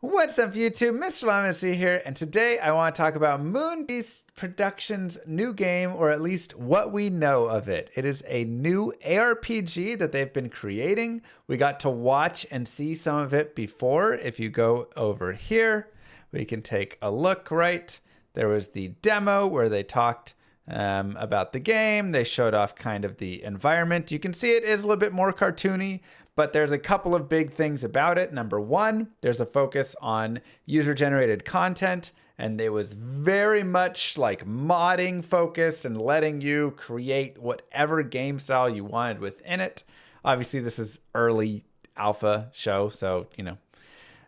What's up, YouTube? Mr. Llama here, and today I want to talk about Moonbeast Productions' new game, or at least what we know of it. It is a new ARPG that they've been creating. We got to watch and see some of it before. If you go over here, we can take a look, right? There was the demo where they talked about the game. They showed off kind of the environment. You can see it is a little bit more cartoony, but there's a couple of big things about it. Number one, there's a focus on user-generated content, and it was very much like modding focused and letting you create whatever game style you wanted within it. Obviously, this is early alpha show, so,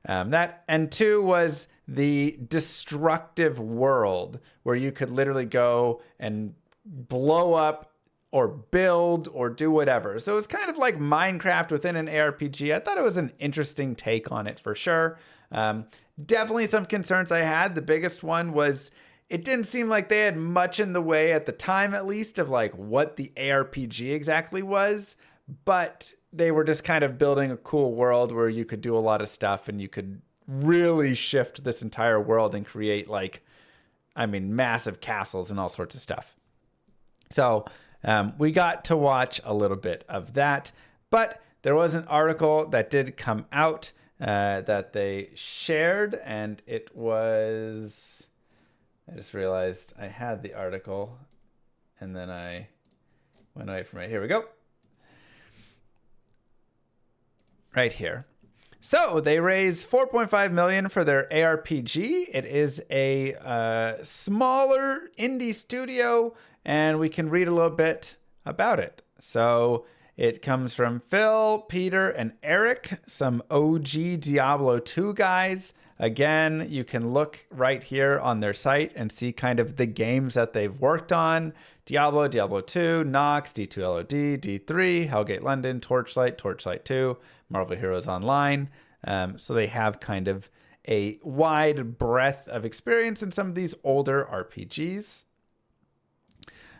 that. And two was the destructive world where you could literally go and blow up or build or do whatever. So it's kind of like Minecraft within an ARPG. I thought it was an interesting take on it for sure. Definitely some concerns I had. The biggest one was it didn't seem like they had much in the way at the time, at least, of like what the ARPG exactly was. But they were just kind of building a cool world where you could do a lot of stuff and you could really shift this entire world and create massive castles and all sorts of stuff. So we got to watch a little bit of that, but there was an article that did come out that they shared, and it was, I just realized I had the article and then I went away from it. Here we go. Right here. So they raised $4.5 million for their ARPG. It is a smaller indie studio, and we can read a little bit about it. So it comes from Phil, Peter, and Eric, some OG Diablo 2 guys. Again, you can look right here on their site and see kind of the games that they've worked on. Diablo, Diablo 2, Nox, D2LOD, D3, Hellgate London, Torchlight, Torchlight 2, Marvel Heroes Online. So they have kind of a wide breadth of experience in some of these older RPGs.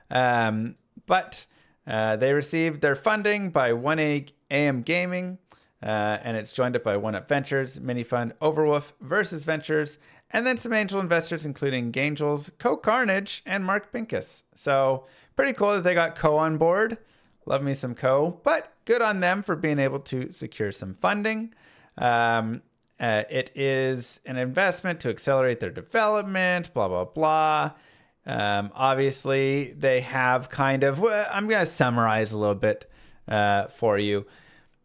But they received their funding by 1AM Gaming, and it's joined up by 1UP Ventures, Minifund, Overwolf, Versus Ventures, and then some angel investors, including Gangels, Co Carnage, and Mark Pincus. So pretty cool that they got Co on board. Love me some Co, but good on them for being able to secure some funding. It is an investment to accelerate their development, blah, blah, blah. Obviously, they have kind of, I'm going to summarize a little bit for you.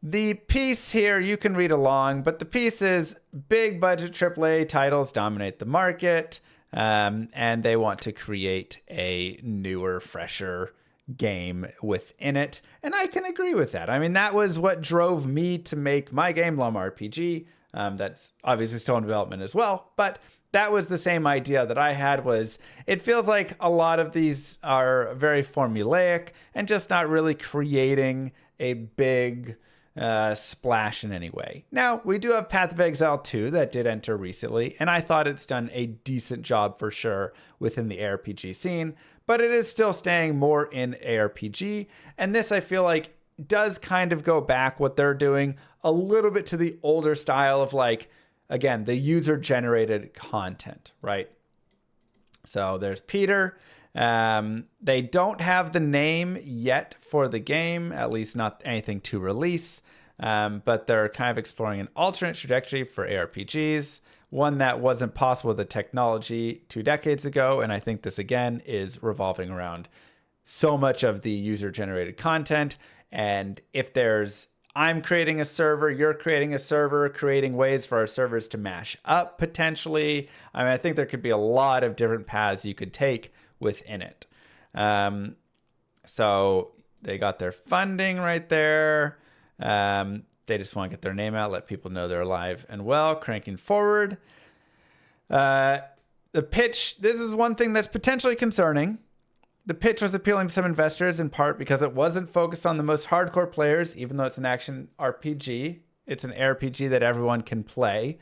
The piece here, you can read along, but the piece is big budget AAA titles dominate the market, and they want to create a newer, fresher game within it. And I can agree with that. I mean, that was what drove me to make my game, Llama RPG. That's obviously still in development as well, but that was the same idea that I had. Was it feels like a lot of these are very formulaic and just not really creating a big splash in any way. Now, we do have Path of Exile 2 that did enter recently, and I thought it's done a decent job for sure within the ARPG scene, but it is still staying more in ARPG, and this I feel like does kind of go back what they're doing a little bit to the older style of like, again, the user-generated content, right? So there's Peter. They don't have the name yet for the game, at least not anything to release, but they're kind of exploring an alternate trajectory for ARPGs, one that wasn't possible with the technology 2 decades ago, and I think this, again, is revolving around so much of the user-generated content, and if there's I'm creating a server, you're creating a server, creating ways for our servers to mash up potentially. I mean, I think there could be a lot of different paths you could take within it. So they got their funding right there. They just want to get their name out, let people know they're alive and well, cranking forward. The pitch, this is one thing that's potentially concerning. The pitch was appealing to some investors in part because it wasn't focused on the most hardcore players, even though it's an action RPG. It's an RPG that everyone can play.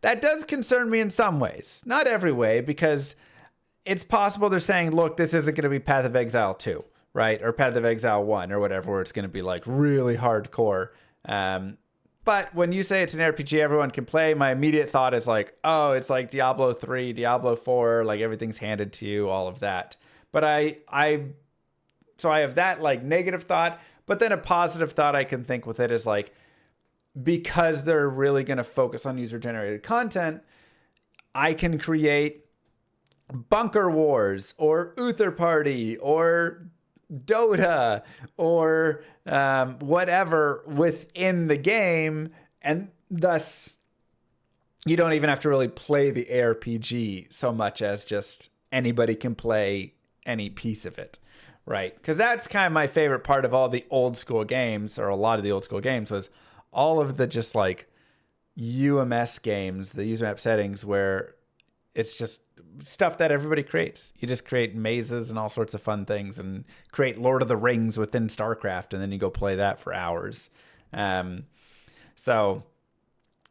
That does concern me in some ways. Not every way, because it's possible they're saying, look, this isn't going to be Path of Exile 2, right? Or Path of Exile 1 or whatever, where it's going to be like really hardcore. But when you say it's an RPG everyone can play, my immediate thought is like, oh, it's like Diablo 3, Diablo 4, like everything's handed to you, all of that. But so I have that like negative thought, but then a positive thought I can think with it is like, because they're really going to focus on user generated content, I can create Bunker Wars or Uther Party or Dota or whatever within the game, and thus you don't even have to really play the ARPG so much as just anybody can play any piece of it, right? Because that's kind of my favorite part of all the old school games, or a lot of the old school games, was all of the just like UMS games, the user map settings, where it's just stuff that everybody creates. You just create mazes and all sorts of fun things, and create Lord of the Rings within StarCraft, and then you go play that for hours. So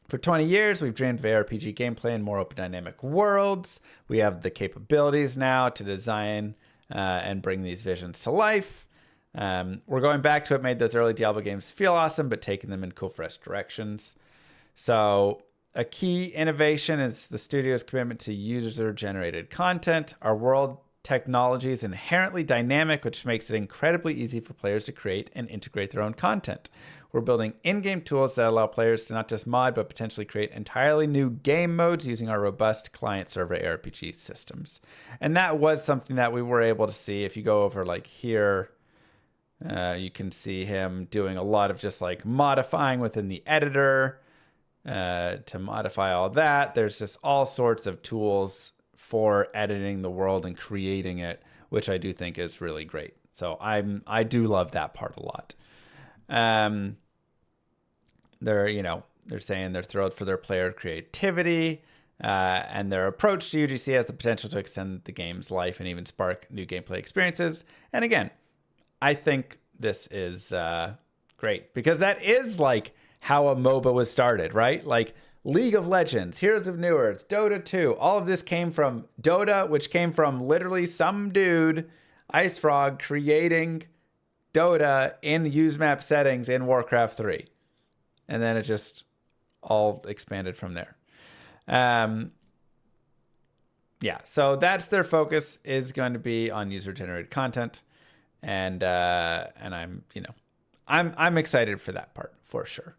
for 20 years, we've dreamed of ARPG gameplay and more open dynamic worlds. We have the capabilities now to design and bring these visions to life. We're going back to what made those early Diablo games feel awesome, but taking them in cool, fresh directions. So a key innovation is the studio's commitment to user-generated content. Our world technology is inherently dynamic, which makes it incredibly easy for players to create and integrate their own content. We're building in-game tools that allow players to not just mod, but potentially create entirely new game modes using our robust client-server ARPG systems. And that was something that we were able to see. If you go over like here, you can see him doing a lot of just like modifying within the editor, to modify all that. There's just all sorts of tools for editing the world and creating it, which I do think is really great. So I do love that part a lot. They're saying they're thrilled for their player creativity, and their approach to UGC has the potential to extend the game's life and even spark new gameplay experiences. And again, I think this is great, because that is like how a MOBA was started, right? Like League of Legends, Heroes of New Earth, Dota 2, all of this came from Dota, which came from literally some dude, Ice Frog, creating Dota in use map settings in Warcraft 3. And then it just all expanded from there. So that's their focus, is going to be on user-generated content. And I'm excited for that part for sure.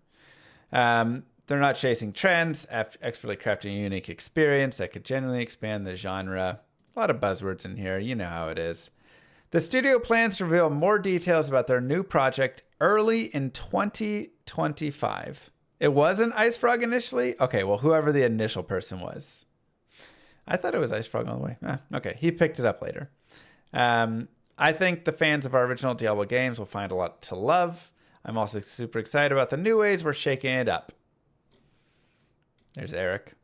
They're not chasing trends, expertly crafting a unique experience that could genuinely expand the genre. A lot of buzzwords in here. You know how it is. The studio plans to reveal more details about their new project early in 2025. It wasn't Ice Frog initially? Okay, well, whoever the initial person was. I thought it was Ice Frog all the way. Okay, he picked it up later. I think the fans of our original Diablo games will find a lot to love. I'm also super excited about the new ways we're shaking it up. There's Eric.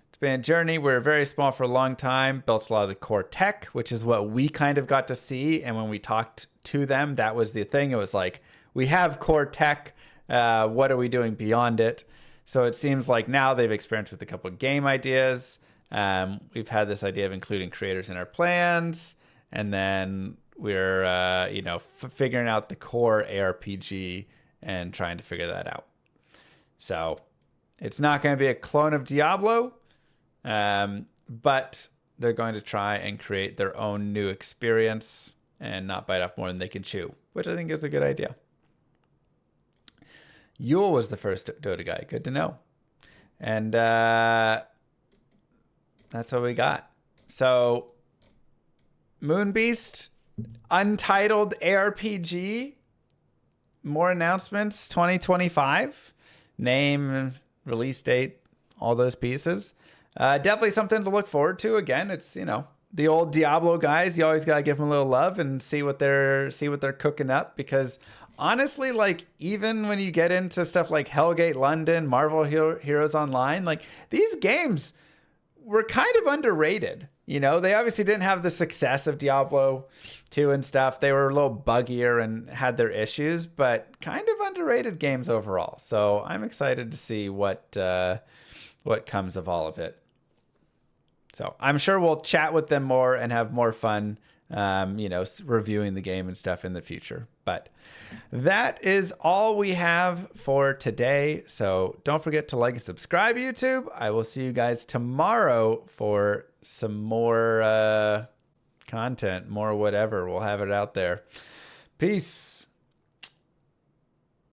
It's been a journey. We were very small for a long time, built a lot of the core tech, which is what we kind of got to see. And when we talked to them, that was the thing. It was like, we have core tech. What are we doing beyond it? So it seems like now they've experimented with a couple of game ideas. We've had this idea of including creators in our plans. And then we're, figuring out the core ARPG and trying to figure that out. So it's not going to be a clone of Diablo, but they're going to try and create their own new experience and not bite off more than they can chew, which I think is a good idea. Yule was the first Dota guy. Good to know. And that's what we got. So Moonbeast, untitled ARPG, more announcements, 2025. Name, release date, all those pieces. Definitely something to look forward to. Again, it's, the old Diablo guys. You always got to give them a little love and see what they're cooking up, because honestly, like, even when you get into stuff like Hellgate London, Marvel Heroes Online, like, these games were kind of underrated. They obviously didn't have the success of Diablo 2 and stuff. They were a little buggier and had their issues, but kind of underrated games overall. So I'm excited to see what comes of all of it. So I'm sure we'll chat with them more and have more fun, reviewing the game and stuff in the future. But that is all we have for today. So don't forget to like and subscribe, YouTube. I will see you guys tomorrow for some more content, more whatever. We'll have it out there. Peace.